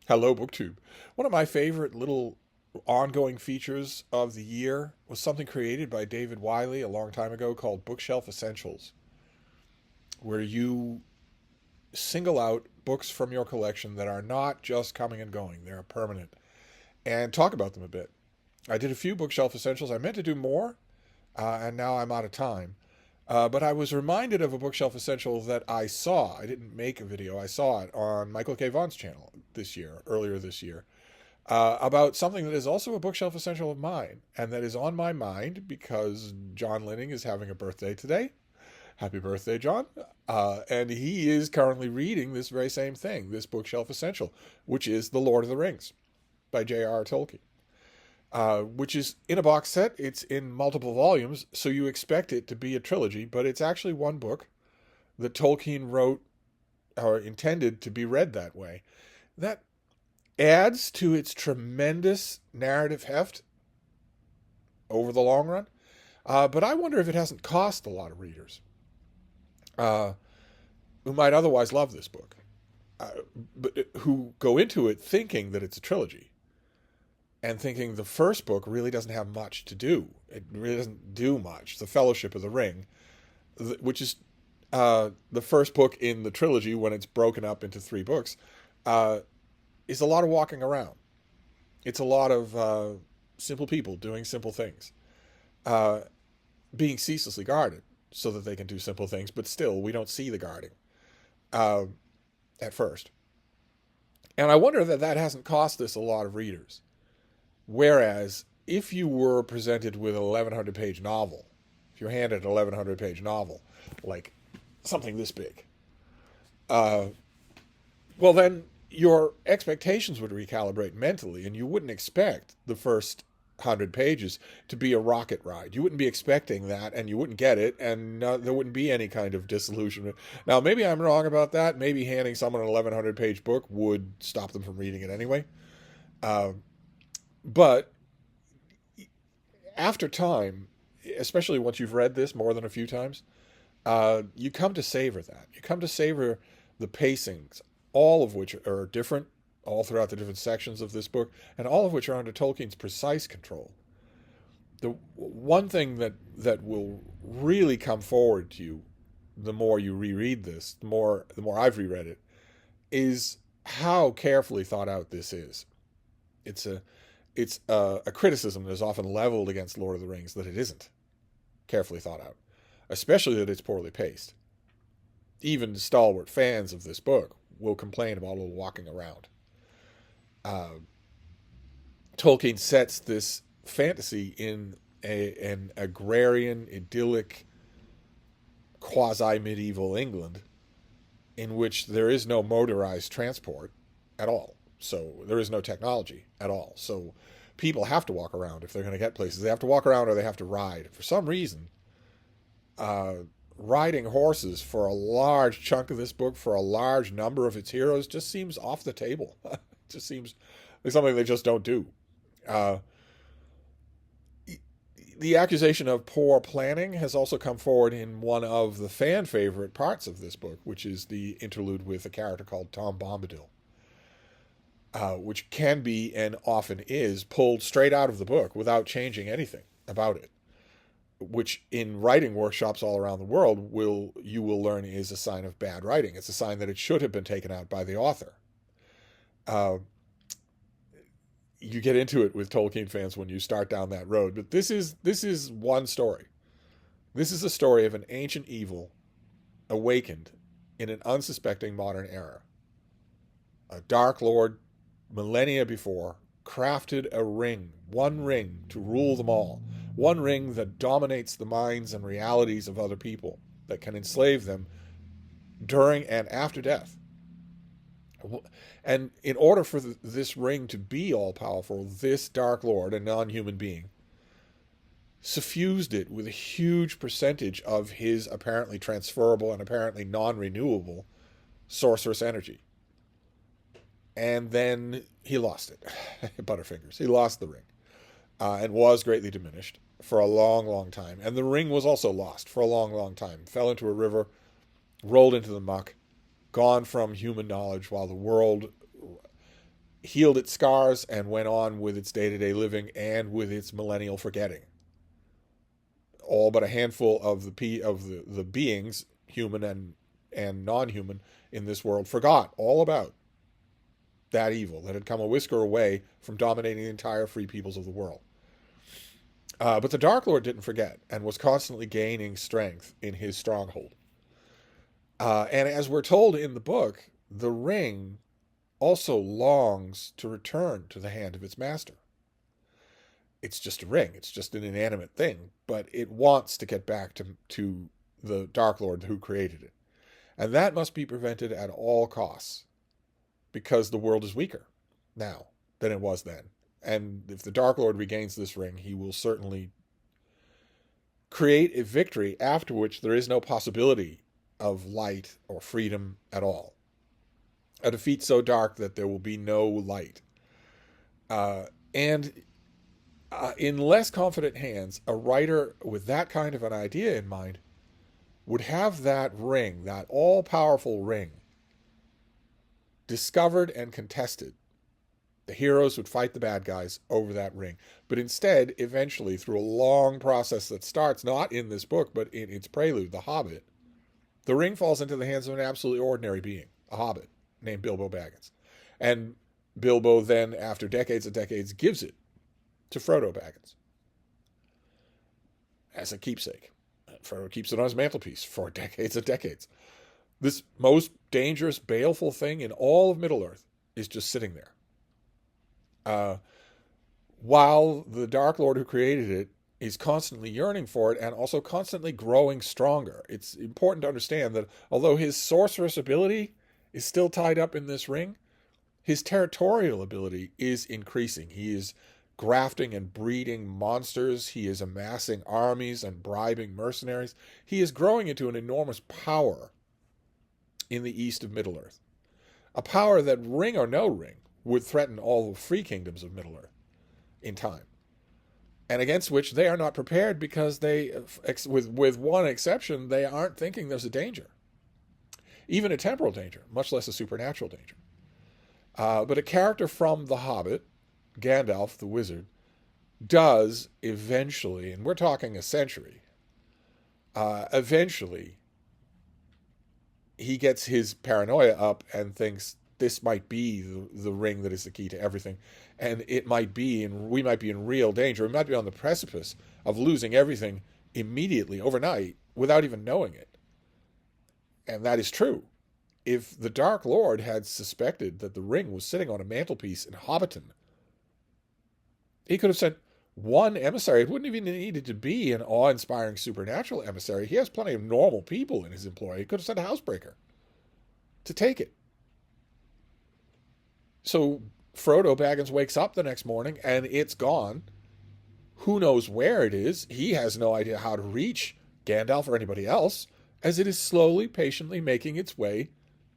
Hello, BookTube. One of my favorite little ongoing features of the year was something created by David Wiley a long time ago called Bookshelf Essentials, where you single out books from your collection that are not just coming and going, they're permanent, and talk about them a bit. I did a few Bookshelf Essentials. I meant to do more, and now I'm out of time. But I was reminded of a Bookshelf Essential that I saw. I didn't make a video. I saw it on Michael K. Vaughan's channel earlier this year, about something that is also a Bookshelf Essential of mine, and that is on my mind because John Linning is having a birthday today. Happy birthday, John. And he is currently reading this very same thing, this Bookshelf Essential, which is The Lord of the Rings by J.R.R. Tolkien. Which is in a box set. It's in multiple volumes, so you expect it to be a trilogy, but it's actually one book that Tolkien wrote or intended to be read that way. That adds to its tremendous narrative heft over the long run, but I wonder if it hasn't cost a lot of readers who might otherwise love this book, but who go into it thinking that it's a trilogy, and thinking the first book really doesn't have much to do. It really doesn't do much. The Fellowship of the Ring, which is the first book in the trilogy when it's broken up into three books, is a lot of walking around. It's a lot of simple people doing simple things, being ceaselessly guarded so that they can do simple things, but still we don't see the guarding at first. And I wonder that hasn't cost this a lot of readers. Whereas, if you were presented with an 1,100-page novel, if you're handed an 1,100-page novel, like something this big, well then your expectations would recalibrate mentally, and you wouldn't expect the first 100 pages to be a rocket ride. You wouldn't be expecting that, and you wouldn't get it, and there wouldn't be any kind of disillusionment. Now, maybe I'm wrong about that. Maybe handing someone an 1,100-page book would stop them from reading it anyway. But after time, especially once you've read this more than a few times, you come to savor that. You come to savor the pacings, all of which are different, all throughout the different sections of this book, and all of which are under Tolkien's precise control. The one thing that will really come forward to you the more you reread this, the more I've reread it, is how carefully thought out this is. It's a criticism that is often leveled against Lord of the Rings, that it isn't carefully thought out, especially that it's poorly paced. Even stalwart fans of this book will complain about a little walking around. Tolkien sets this fantasy in an agrarian, idyllic, quasi-medieval England in which there is no motorized transport at all. So there is no technology at all. So people have to walk around if they're going to get places. They have to walk around or they have to ride. For some reason, riding horses for a large chunk of this book, for a large number of its heroes, just seems off the table. It just seems like something they just don't do. The accusation of poor planning has also come forward in one of the fan favorite parts of this book, which is the interlude with a character called Tom Bombadil. Which can be and often is pulled straight out of the book without changing anything about it, which in writing workshops all around the world you will learn is a sign of bad writing. It's a sign that it should have been taken out by the author. You get into it with Tolkien fans when you start down that road, but this is one story. This is a story of an ancient evil awakened in an unsuspecting modern era. A Dark Lord, millennia before, crafted a ring, one ring to rule them all, one ring that dominates the minds and realities of other people, that can enslave them during and after death. And in order for this ring to be all-powerful, this Dark Lord, a non-human being, suffused it with a huge percentage of his apparently transferable and apparently non-renewable sorcerous energy. And then he lost it. Butterfingers. He lost the ring. And was greatly diminished for a long, long time. And the ring was also lost for a long, long time. Fell into a river, rolled into the muck, gone from human knowledge while the world healed its scars and went on with its day-to-day living and with its millennial forgetting. All but a handful of the beings, human and non-human, in this world forgot all about that evil that had come a whisker away from dominating the entire free peoples of the world. But the Dark Lord didn't forget and was constantly gaining strength in his stronghold. And as we're told in the book, the ring also longs to return to the hand of its master. It's just a ring. It's just an inanimate thing, but it wants to get back to the Dark Lord who created it. And that must be prevented at all costs, because the world is weaker now than it was then. And if the Dark Lord regains this ring, he will certainly create a victory after which there is no possibility of light or freedom at all. A defeat so dark that there will be no light. And in less confident hands, a writer with that kind of an idea in mind would have that ring, that all-powerful ring, discovered and contested. The heroes would fight the bad guys over that ring. But instead, eventually, through a long process that starts not in this book, but in its prelude, The Hobbit, the ring falls into the hands of an absolutely ordinary being, a hobbit, named Bilbo Baggins. And Bilbo then, after decades and decades, gives it to Frodo Baggins as a keepsake. Frodo keeps it on his mantelpiece for decades and decades. This most dangerous, baleful thing in all of Middle-earth is just sitting there. While the Dark Lord who created it is constantly yearning for it and also constantly growing stronger. It's important to understand that although his sorcerous ability is still tied up in this ring, his territorial ability is increasing. He is grafting and breeding monsters. He is amassing armies and bribing mercenaries. He is growing into an enormous power in the east of Middle-earth. A power that, ring or no ring, would threaten all the free kingdoms of Middle-earth in time. And against which they are not prepared because they, with one exception, they aren't thinking there's a danger. Even a temporal danger, much less a supernatural danger. But a character from The Hobbit, Gandalf the wizard, does eventually, and we're talking a century, eventually he gets his paranoia up and thinks this might be the ring that is the key to everything. And it might be, and we might be in real danger. We might be on the precipice of losing everything immediately, overnight, without even knowing it. And that is true. If the Dark Lord had suspected that the ring was sitting on a mantelpiece in Hobbiton, he could have sent one emissary. It wouldn't even needed to be an awe-inspiring supernatural emissary. He has plenty of normal people in his employ. He could have sent a housebreaker to take it. So Frodo Baggins wakes up the next morning and it's gone. Who knows where it is? He has no idea how to reach Gandalf or anybody else, as it is slowly, patiently making its way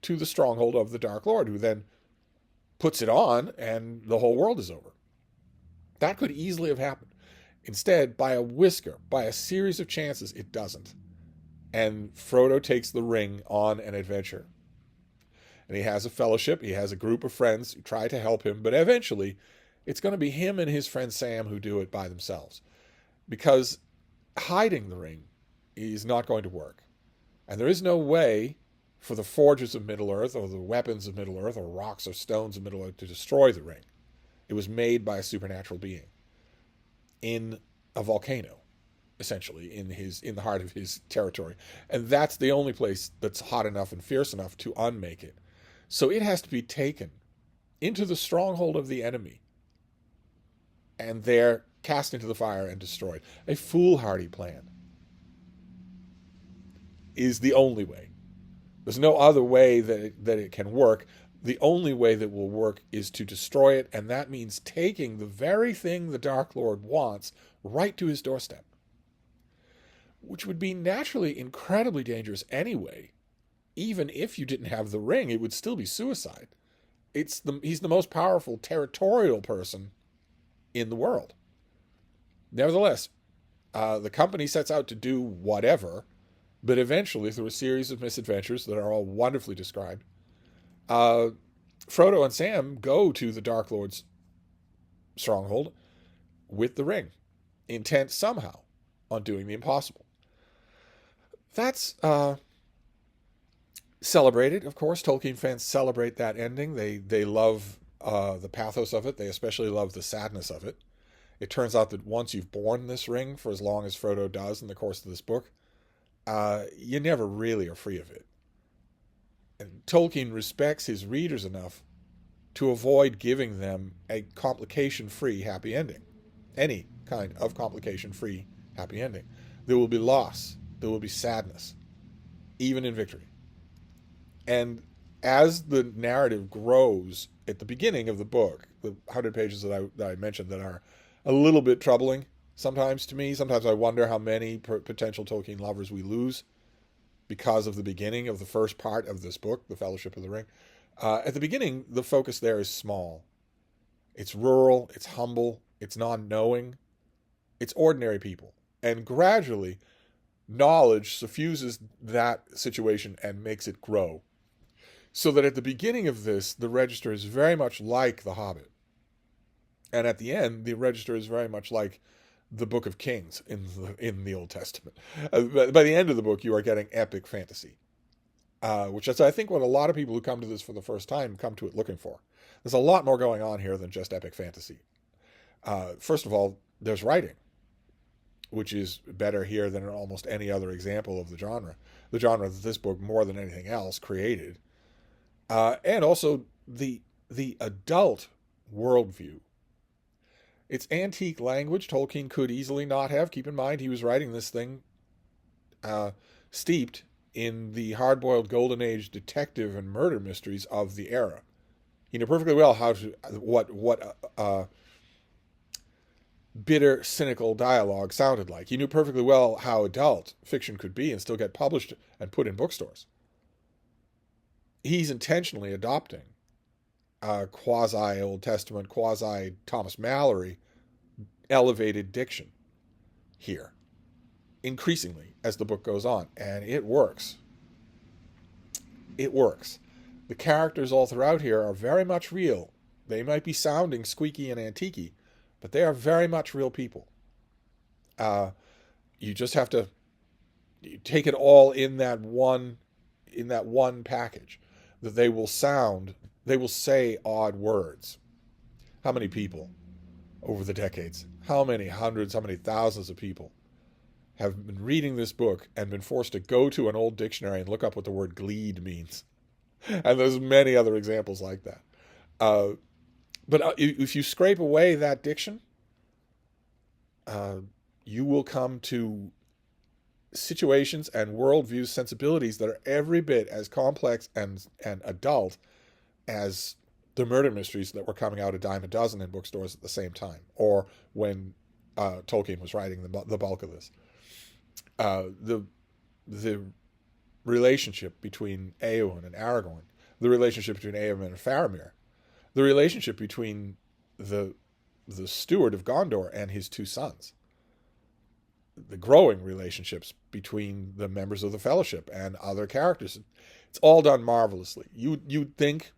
to the stronghold of the Dark Lord, who then puts it on and the whole world is over. That could easily have happened. Instead, by a whisker, by a series of chances, it doesn't. And Frodo takes the ring on an adventure. And he has a fellowship, he has a group of friends who try to help him, but eventually it's going to be him and his friend Sam who do it by themselves. Because hiding the ring is not going to work. And there is no way for the forges of Middle-earth or the weapons of Middle-earth or rocks or stones of Middle-earth to destroy the ring. It was made by a supernatural being in a volcano, essentially, in the heart of his territory. And that's the only place that's hot enough and fierce enough to unmake it. So it has to be taken into the stronghold of the enemy and there cast into the fire and destroyed. A foolhardy plan is the only way. There's no other way that it can work. The only way that will work is to destroy it, and that means taking the very thing the Dark Lord wants right to his doorstep, which would be naturally incredibly dangerous anyway. Even if you didn't have the ring, it would still be suicide. He's the most powerful territorial person in the world. Nevertheless, the company sets out to do whatever, but eventually, through a series of misadventures that are all wonderfully described, Frodo and Sam go to the Dark Lord's stronghold with the ring, intent somehow on doing the impossible. That's celebrated, of course. Tolkien fans celebrate that ending. They love the pathos of it. They especially love the sadness of it. It turns out that once you've borne this ring for as long as Frodo does in the course of this book, you never really are free of it. And Tolkien respects his readers enough to avoid giving them a complication-free happy ending. Any kind of complication-free happy ending. There will be loss. There will be sadness, even in victory. And as the narrative grows at the beginning of the book, the 100 pages that I mentioned that are a little bit troubling sometimes to me. Sometimes I wonder how many potential Tolkien lovers we lose because of the beginning of the first part of this book, The Fellowship of the Ring. At the beginning, the focus there is small. It's rural, it's humble, it's non-knowing, it's ordinary people. And gradually, knowledge suffuses that situation and makes it grow. So that at the beginning of this, the Register is very much like The Hobbit. And at the end, the Register is very much like the Book of Kings in the Old Testament. By the end of the book, you are getting epic fantasy, which is, I think, what a lot of people who come to this for the first time come to it looking for. There's a lot more going on here than just epic fantasy. First of all, there's writing, which is better here than in almost any other example of the genre that this book, more than anything else, created. And also the adult worldview. It's antique language Tolkien could easily not have. Keep in mind, he was writing this thing steeped in the hard-boiled golden age detective and murder mysteries of the era. He knew perfectly well what bitter, cynical dialogue sounded like. He knew perfectly well how adult fiction could be and still get published and put in bookstores. He's intentionally adopting quasi-Old Testament, quasi-Thomas Malory elevated diction here, increasingly as the book goes on. And it works. It works. The characters all throughout here are very much real. They might be sounding squeaky and antique-y, but they are very much real people. You just have to take it all in that one package. That they will say odd words. How many people over the decades, how many hundreds, how many thousands of people have been reading this book and been forced to go to an old dictionary and look up what the word glede means? And there's many other examples like that. But if you scrape away that diction, you will come to situations and worldviews, sensibilities that are every bit as complex and adult as the murder mysteries that were coming out a dime a dozen in bookstores at the same time, or when Tolkien was writing the bulk of this. The relationship between Eowyn and Aragorn, the relationship between Eowyn and Faramir, the relationship between the steward of Gondor and his two sons, the growing relationships between the members of the Fellowship and other characters. It's all done marvelously. You'd think,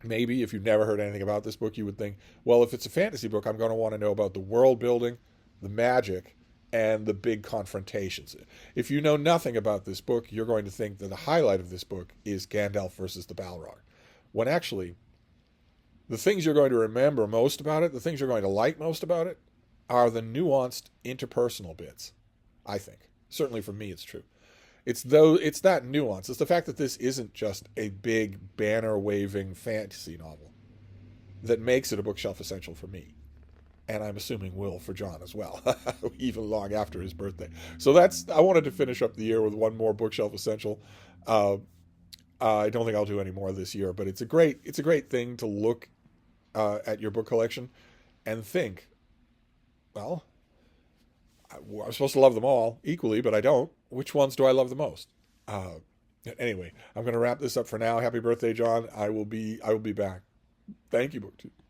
maybe if you've never heard anything about this book, you would think, well, if it's a fantasy book, I'm going to want to know about the world building, the magic, and the big confrontations. If you know nothing about this book, you're going to think that the highlight of this book is Gandalf versus the Balrog. When actually, the things you're going to remember most about it, the things you're going to like most about it, are the nuanced interpersonal bits, I think. Certainly for me, it's true. It's that nuance. It's the fact that this isn't just a big banner-waving fantasy novel that makes it a bookshelf essential for me. And I'm assuming will for John as well, even long after his birthday. So I wanted to finish up the year with one more bookshelf essential. I don't think I'll do any more this year, but it's a great thing to look at your book collection and think, well, I'm supposed to love them all equally, but I don't. Which ones do I love the most? Anyway, I'm going to wrap this up for now. Happy birthday, John. I will be back. Thank you, BookTube.